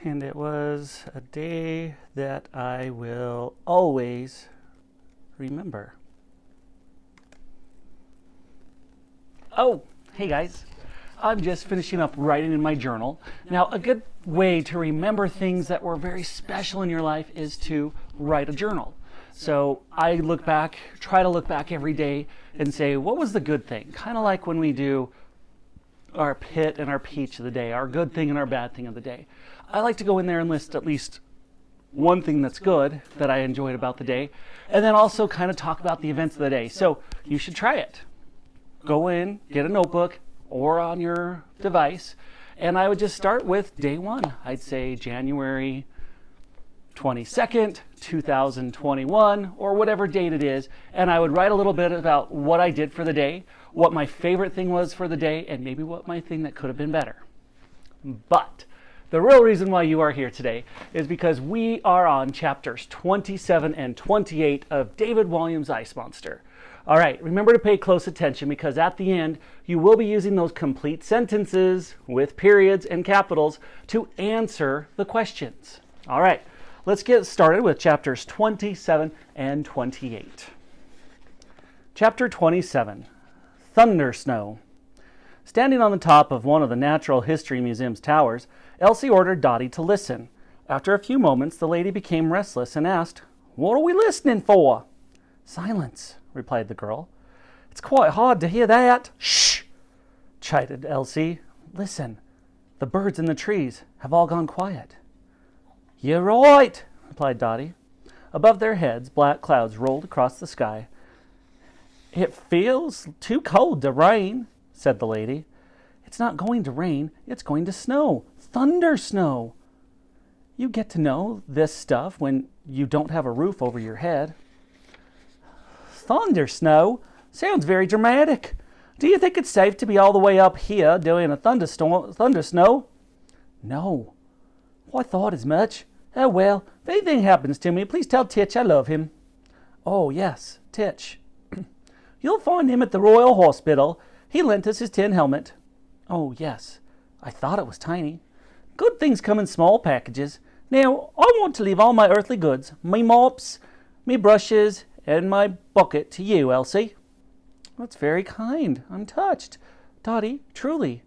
and it was a day that I will always remember. Oh, hey guys. I'm just finishing up writing in my journal. Now, a good way to remember things that were very special in your life is to write a journal. So I try to look back every day and say, what was the good thing? Kind of like when we do our pit and our peach of the day, our good thing and our bad thing of the day. I like to go in there and list at least one thing that's good that I enjoyed about the day, and then also kind of talk about the events of the day. So you should try it. Go in, get a notebook or on your device, and I would just start with day one. I'd say January 22nd, 2021, or whatever date it is, and I would write a little bit about what I did for the day, what my favorite thing was for the day, and maybe what my thing that could have been better. But the real reason why you are here today is because we are on chapters 27 and 28 of David Walliams' Ice Monster. All right, remember to pay close attention because at the end, you will be using those complete sentences with periods and capitals to answer the questions. All right, let's get started with chapters 27 and 28. Chapter 27, Thunder Snow. Standing on the top of one of the Natural History Museum's towers, Elsie ordered Dottie to listen. After a few moments, the lady became restless and asked, "What are we listening for?" "Silence," replied the girl. "It's quite hard to hear that." "Shh!" chided Elsie. "Listen, the birds in the trees have all gone quiet." "You're right," replied Dottie. Above their heads, black clouds rolled across the sky. "It feels too cold to rain," said the lady. "It's not going to rain, it's going to snow. Thunder snow. You get to know this stuff when you don't have a roof over your head." "Thunder snow? Sounds very dramatic. Do you think it's safe to be all the way up here during a thunder snow?" "No." "I thought as much. Oh well, if anything happens to me, please tell Titch I love him." "Oh yes, Titch." "You'll find him at the Royal Hospital. He lent us his tin helmet." "Oh yes, I thought it was tiny." "Good things come in small packages. Now, I want to leave all my earthly goods, me mops, me brushes, and my bucket to you, Elsie." "That's very kind. I'm touched. Dottie, truly."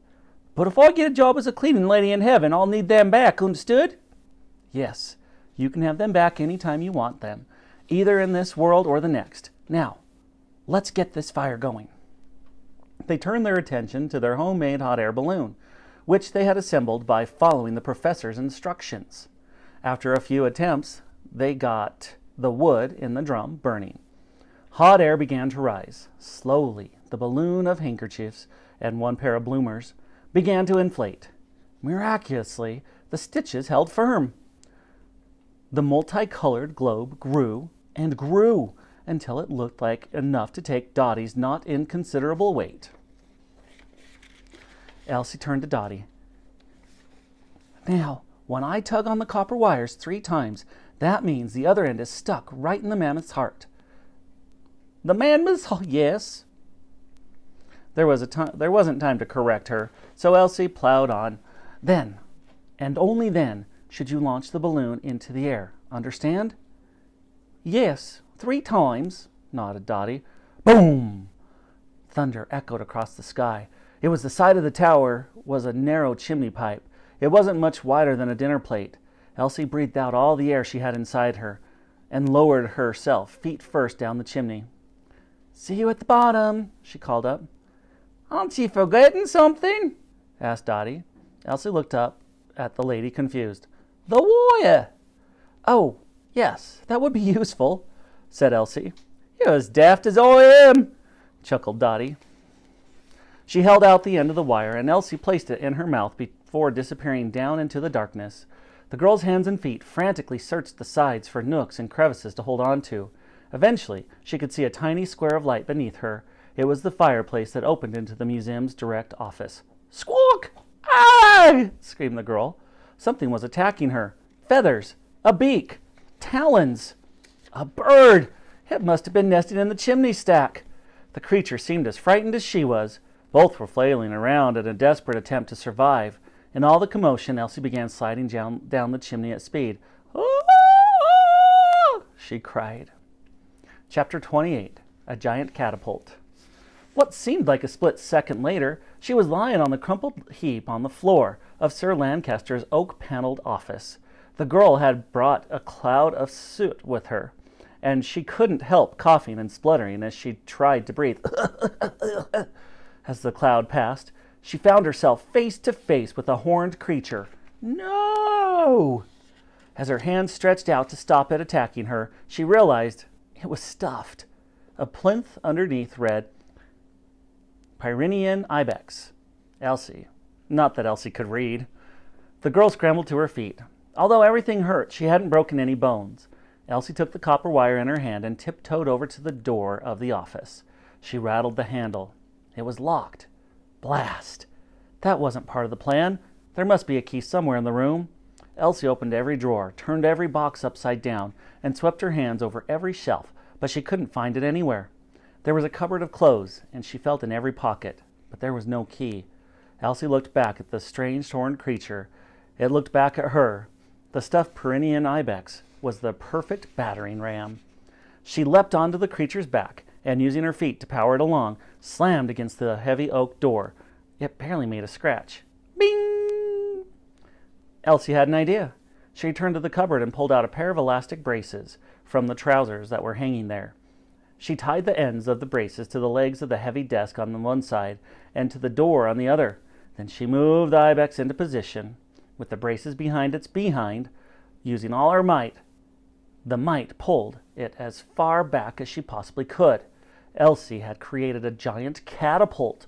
"But if I get a job as a cleaning lady in heaven, I'll need them back, understood?" "Yes, you can have them back any time you want them, either in this world or the next. Now, let's get this fire going." They turned their attention to their homemade hot air balloon, which they had assembled by following the professor's instructions. After a few attempts, they got the wood in the drum burning. Hot air began to rise. Slowly, the balloon of handkerchiefs and one pair of bloomers began to inflate. Miraculously, the stitches held firm. The multicolored globe grew and grew until it looked like enough to take Dottie's not inconsiderable weight. Elsie turned to Dottie. "Now, when I tug on the copper wires 3 times, that means the other end is stuck right in the mammoth's heart." "The mammoth's heart, yes." There wasn't time to correct her, so Elsie plowed on. "Then, and only then, should you launch the balloon into the air. Understand?" "Yes, 3 times," nodded Dottie. Boom! Thunder echoed across the sky. It was the side of the tower was a narrow chimney pipe. It wasn't much wider than a dinner plate. Elsie breathed out all the air she had inside her and lowered herself feet first down the chimney. "See you at the bottom," she called up. "Aren't you forgetting something?" asked Dottie. Elsie looked up at the lady confused. "The wire." "Oh, yes, that would be useful," said Elsie. "You're as daft as I am," chuckled Dottie. She held out the end of the wire, and Elsie placed it in her mouth before disappearing down into the darkness. The girl's hands and feet frantically searched the sides for nooks and crevices to hold on to. Eventually, she could see a tiny square of light beneath her. It was the fireplace that opened into the museum's direct office. "Squawk! Ah!" screamed the girl. Something was attacking her. Feathers, a beak, talons. A bird! It must have been nesting in the chimney stack. The creature seemed as frightened as she was. Both were flailing around in a desperate attempt to survive. In all the commotion, Elsie began sliding down the chimney at speed. "Ah!" she cried. Chapter 28. A Giant Catapult. What seemed like a split second later, she was lying on the crumpled heap on the floor of Sir Lancaster's oak-paneled office. The girl had brought a cloud of soot with her, and she couldn't help coughing and spluttering as she tried to breathe. As the cloud passed, she found herself face to face with a horned creature. No! As her hand stretched out to stop it attacking her, she realized it was stuffed. A plinth underneath read, Pyrenean Ibex. Elsie. Not that Elsie could read. The girl scrambled to her feet. Although everything hurt, she hadn't broken any bones. Elsie took the copper wire in her hand and tiptoed over to the door of the office. She rattled the handle. It was locked. Blast! That wasn't part of the plan. There must be a key somewhere in the room. Elsie opened every drawer, turned every box upside down, and swept her hands over every shelf, but she couldn't find it anywhere. There was a cupboard of clothes, and she felt in every pocket, but there was no key. Elsie looked back at the strange horned creature. It looked back at her. The stuffed Pyrenean Ibex was the perfect battering ram. She leapt onto the creature's back, and using her feet to power it along, slammed against the heavy oak door. It barely made a scratch. Bing! Elsie had an idea. She turned to the cupboard and pulled out a pair of elastic braces from the trousers that were hanging there. She tied the ends of the braces to the legs of the heavy desk on the one side and to the door on the other. Then she moved the ibex into position, with the braces behind its behind. Using all her might, the might pulled it as far back as she possibly could. Elsie had created a giant catapult.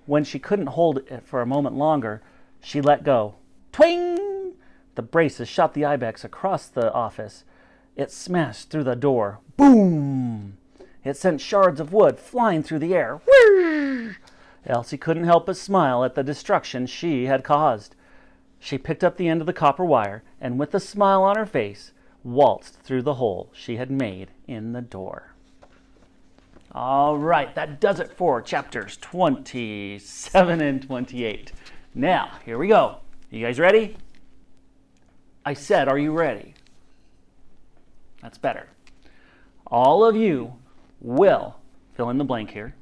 When she couldn't hold it for a moment longer, she let go. Twing! The braces shot the ibex across the office. It smashed through the door. Boom! It sent shards of wood flying through the air. Whoosh! Elsie couldn't help but smile at the destruction she had caused. She picked up the end of the copper wire and, with a smile on her face, waltzed through the hole she had made in the door. All right, that does it for chapters 27 and 28. Now, here we go. You guys ready? I said, are you ready? That's better. All of you will, fill in the blank here,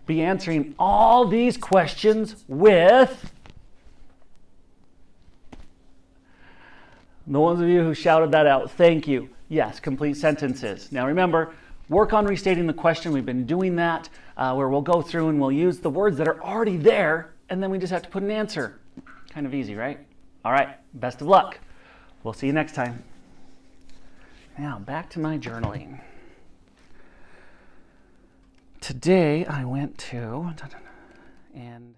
be answering all these questions with... The ones of you who shouted that out, thank you. Yes, complete sentences. Now remember, work on restating the question. We've been doing that, where we'll go through and we'll use the words that are already there, and then we just have to put an answer. Kind of easy, right? All right, best of luck. We'll see you next time. Now, back to my journaling. Today I went to, and